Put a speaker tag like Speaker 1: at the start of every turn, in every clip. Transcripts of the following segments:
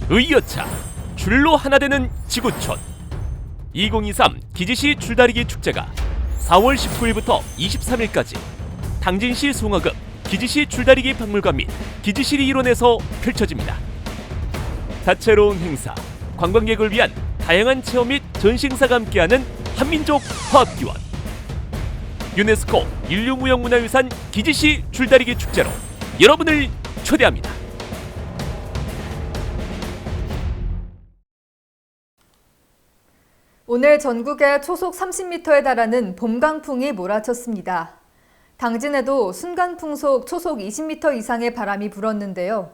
Speaker 1: 의여차 줄로 하나 되는 지구촌 2023 기지시 줄다리기 축제가 4월 19일부터 23일까지 당진시 송화읍 기지시 줄다리기 박물관 및 기지시리 일원에서 펼쳐집니다. 다채로운 행사, 관광객을 위한 다양한 체험 및 전시 행사가 함께하는 한민족 화합기원 유네스코 인류무형문화유산 기지시 줄다리기 축제로 여러분을 초대합니다.
Speaker 2: 오늘 전국에 초속 30m에 달하는 봄 강풍이 몰아쳤습니다. 당진에도 순간 풍속 초속 20m 이상의 바람이 불었는데요.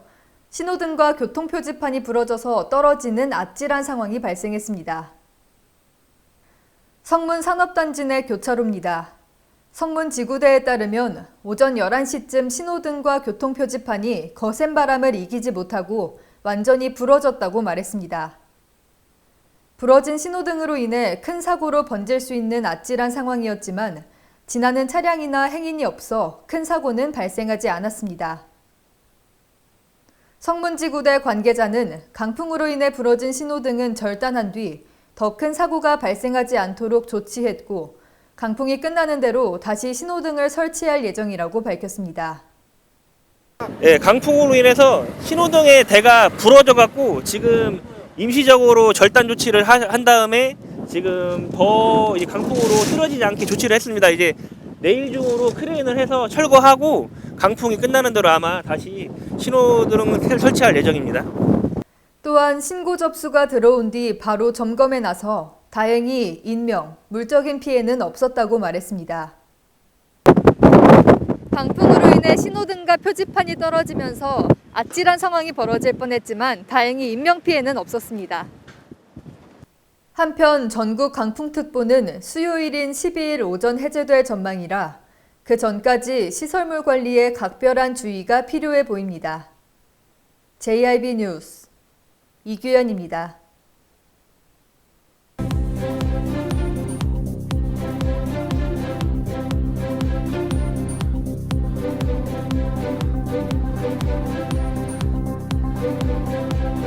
Speaker 2: 신호등과 교통표지판이 부러져서 떨어지는 아찔한 상황이 발생했습니다. 성문 산업단지 내 교차로입니다. 성문 지구대에 따르면 오전 11시쯤 신호등과 교통표지판이 거센 바람을 이기지 못하고 완전히 부러졌다고 말했습니다. 부러진 신호등으로 인해 큰 사고로 번질 수 있는 아찔한 상황이었지만 지나는 차량이나 행인이 없어 큰 사고는 발생하지 않았습니다. 성문지구대 관계자는 강풍으로 인해 부러진 신호등은 절단한 뒤 더 큰 사고가 발생하지 않도록 조치했고 강풍이 끝나는 대로 다시 신호등을 설치할 예정이라고 밝혔습니다.
Speaker 3: 네, 강풍으로 인해서 신호등의 대가 부러져갖고 지금 임시적으로 절단 조치를 한 다음에 지금 더 이제 강풍으로 쓰러지지 않게 조치를 했습니다. 이제 내일 중으로 크레인을 해서 철거하고 강풍이 끝나는 대로 아마 다시 신호등을 설치할 예정입니다.
Speaker 2: 또한 신고 접수가 들어온 뒤 바로 점검에 나서 다행히 인명, 물적인 피해는 없었다고 말했습니다. 강풍으로 인해 신호등과 표지판이 떨어지면서 아찔한 상황이 벌어질 뻔했지만 다행히 인명피해는 없었습니다. 한편 전국 강풍특보는 수요일인 12일 오전 해제될 전망이라 그 전까지 시설물 관리에 각별한 주의가 필요해 보입니다. JIB 뉴스 이규현입니다.